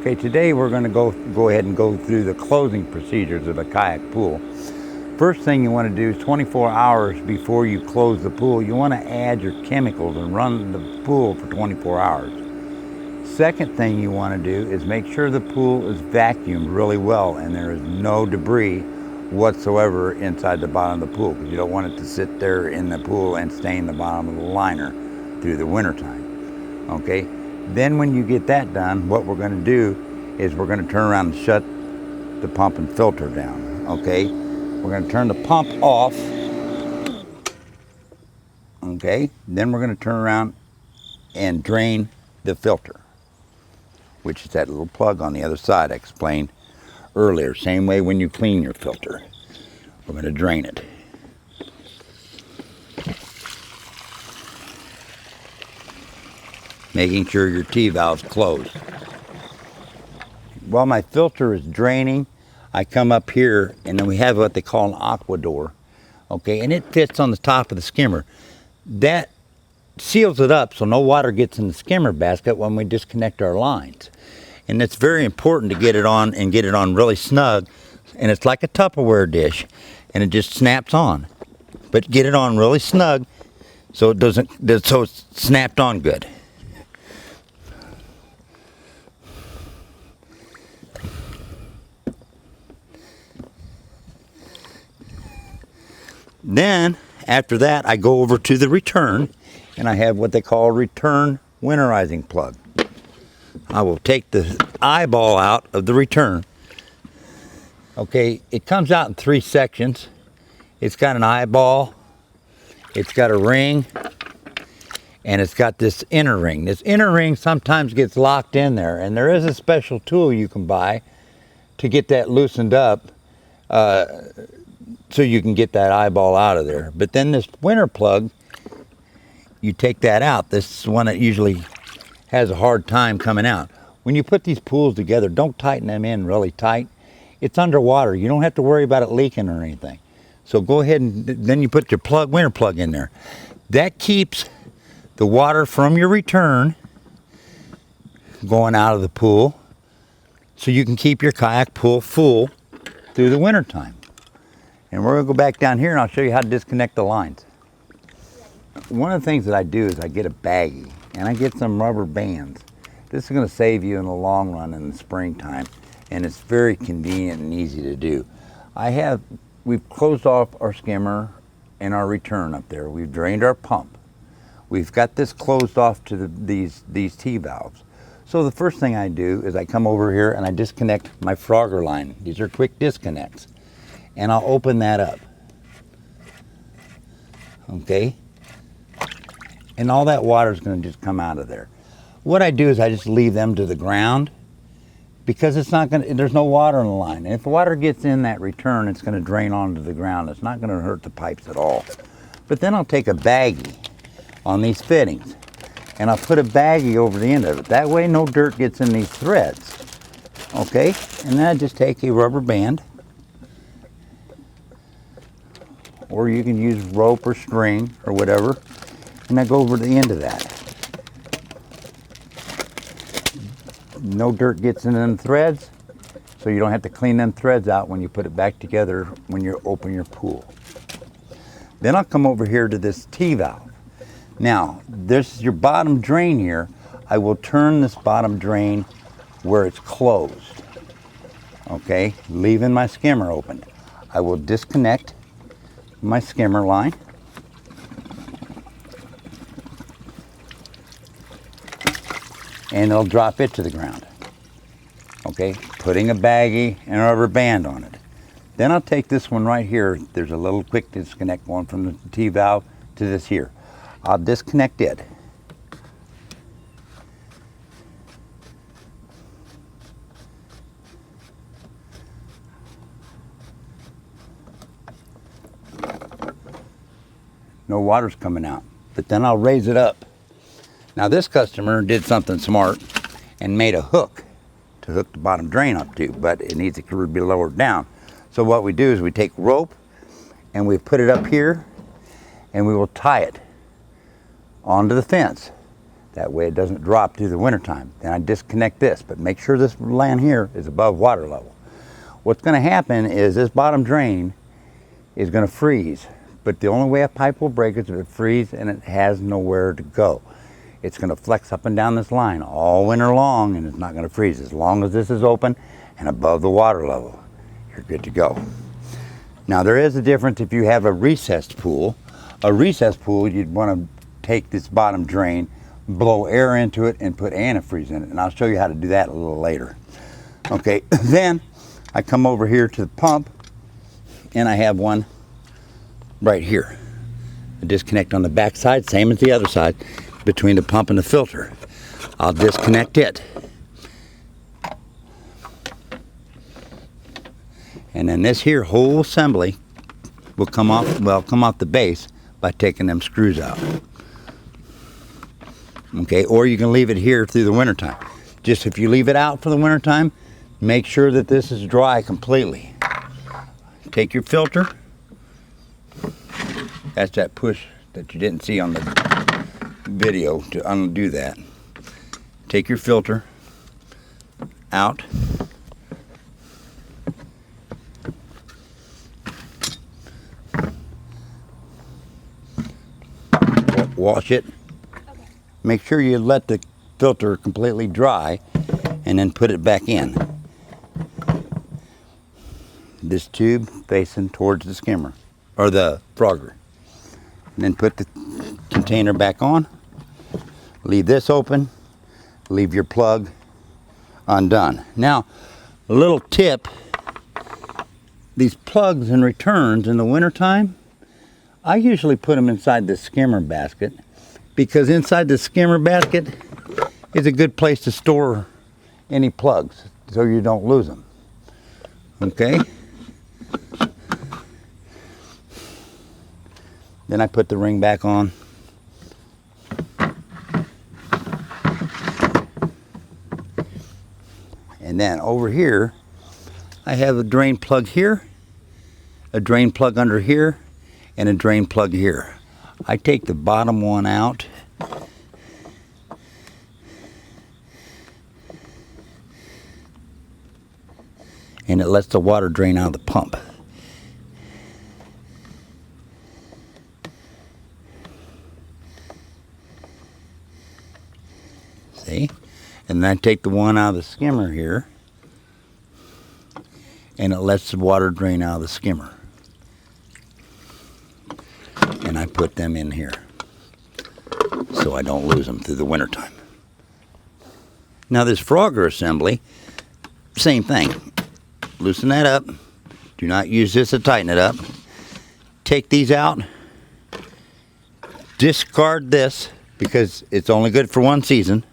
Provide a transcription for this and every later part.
Okay, today we're going to go ahead and go through the closing procedures of a kayak pool. First thing you want to do is 24 hours before you close the pool, you want to add your chemicals and run the pool for 24 hours. Second thing you want to do is make sure the pool is vacuumed really well and there is no debris whatsoever inside the bottom of the pool, because you don't want it to sit there in the pool and stain the bottom of the liner through the winter time. Okay, then when you get that done, what we're going to do is we're going to turn around and shut the pump and filter down. Okay, we're going to turn the pump off. Okay, then we're going to turn around and drain the filter, which is that little plug on the other side I explained earlier. Same way when you clean your filter. We're going to drain it. Making sure your T-valve's closed. While my filter is draining, I come up here and then we have what they call an aqua door. Okay, and it fits on the top of the skimmer. That seals it up so no water gets in the skimmer basket when we disconnect our lines. And it's very important to get it on and get it on really snug. And it's like a Tupperware dish and it just snaps on. But get it on really snug so it doesn't, so it's snapped on good. Then after that I go over to the return and I have what they call a return winterizing plug. I will take the eyeball out of the return. Okay, it comes out in 3 sections. It's got an eyeball, it's got a ring, and it's got this inner ring. This inner ring sometimes gets locked in there, and there is a special tool you can buy to get that loosened up so you can get that eyeball out of there. But then this winter plug, you take that out. This is one that usually has a hard time coming out. When you put these pools together, don't tighten them in really tight. It's underwater. You don't have to worry about it leaking or anything. So go ahead and then you put your winter plug in there. That keeps the water from your return going out of the pool so you can keep your kayak pool full through the winter time. And we're going to go back down here and I'll show you how to disconnect the lines. One of the things that I do is I get a baggie and I get some rubber bands. This is going to save you in the long run in the springtime, and it's very convenient and easy to do. We've closed off our skimmer and our return up there. We've drained our pump. We've got this closed off to these T-valves. So the first thing I do is I come over here and I disconnect my Frogger line. These are quick disconnects. And I'll open that up. Okay? And all that water is going to just come out of there. What I do is I just leave them to the ground because there's no water in the line. And if water gets in that return, it's going to drain onto the ground. It's not going to hurt the pipes at all. But then I'll take a baggie on these fittings and I'll put a baggie over the end of it. That way no dirt gets in these threads. Okay? And then I just take a rubber band, or you can use rope or string or whatever, and I go over the end of that. No dirt gets in them threads, so you don't have to clean them threads out when you put it back together when you open your pool. Then I'll come over here to this T-valve. Now, this is your bottom drain here. I will turn this bottom drain where it's closed. Okay, leaving my skimmer open. I will disconnect my skimmer line. And it'll drop it to the ground. Okay, putting a baggie and a rubber band on it. Then I'll take this one right here. There's a little quick disconnect going from the T-valve to this here. I'll disconnect it. No water's coming out, but then I'll raise it up. Now this customer did something smart and made a hook to hook the bottom drain up to, but it needs to be lowered down. So what we do is we take rope and we put it up here and we will tie it onto the fence. That way it doesn't drop through the wintertime. Then I disconnect this, but make sure this land here is above water level. What's going to happen is this bottom drain is going to freeze, but the only way a pipe will break is if it freezes and it has nowhere to go. It's going to flex up and down this line all winter long, and it's not going to freeze. As long as this is open and above the water level, you're good to go. Now there is a difference if you have a recessed pool. A recessed pool, you'd want to take this bottom drain, blow air into it, and put antifreeze in it. And I'll show you how to do that a little later. Okay, then I come over here to the pump, and I have one right here. I disconnect on the back side, same as the other side, between the pump and the filter. I'll disconnect it. And then this here whole assembly will come off the base by taking them screws out. Okay, or you can leave it here through the wintertime. Just if you leave it out for the wintertime, make sure that this is dry completely. Take your filter. That's that push that you didn't see on the video to undo that. Take your filter out. Wash it. Okay. Make sure you let the filter completely dry and then put it back in. This tube facing towards the skimmer or the frogger. And then put the container back on. Leave this open. Leave your plug undone. Now, a little tip. These plugs and returns in the wintertime, I usually put them inside the skimmer basket, because inside the skimmer basket is a good place to store any plugs so you don't lose them. Okay? Then I put the ring back on. And then over here, I have a drain plug here, a drain plug under here, and a drain plug here. I take the bottom one out. And it lets the water drain out of the pump. See? And then I take the one out of the skimmer here, and it lets the water drain out of the skimmer. And I put them in here so I don't lose them through the wintertime. Now this frogger assembly, same thing. Loosen that up. Do not use this to tighten it up. Take these out. Discard this because it's only good for one season.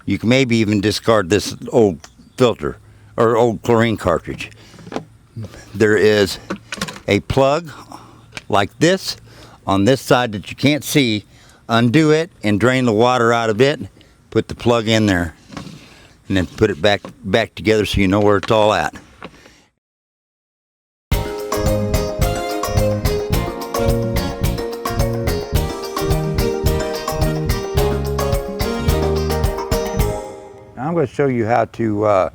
You can maybe even discard this old filter or old chlorine cartridge. There is a plug like this on this side that you can't see. Undo it and drain the water out of it. Put the plug in there and then put it back together so you know where it's all at. Now I'm going to show you how to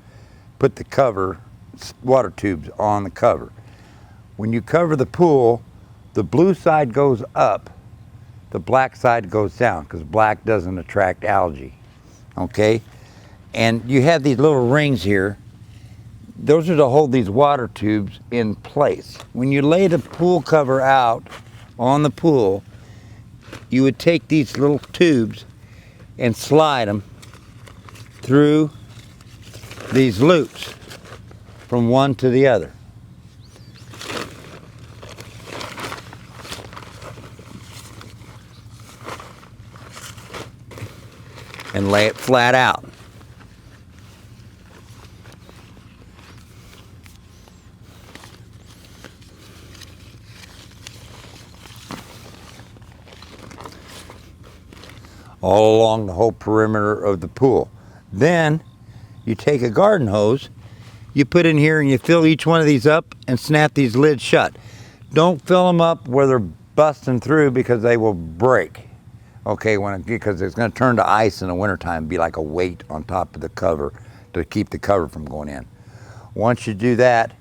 put the cover, water tubes on the cover. When you cover the pool, the blue side goes up, the black side goes down, because black doesn't attract algae, okay? And you have these little rings here. Those are to hold these water tubes in place. When you lay the pool cover out on the pool, you would take these little tubes and slide them through these loops from one to the other. And lay it flat out. All along the whole perimeter of the pool. Then you take a garden hose, you put in here and you fill each one of these up and snap these lids shut. Don't fill them up where they're busting through because they will break. Okay, because it's going to turn to ice in the wintertime, be like a weight on top of the cover to keep the cover from going in. Once you do that,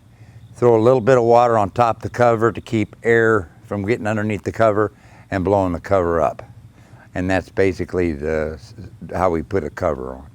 throw a little bit of water on top of the cover to keep air from getting underneath the cover and blowing the cover up. And that's basically how we put a cover on.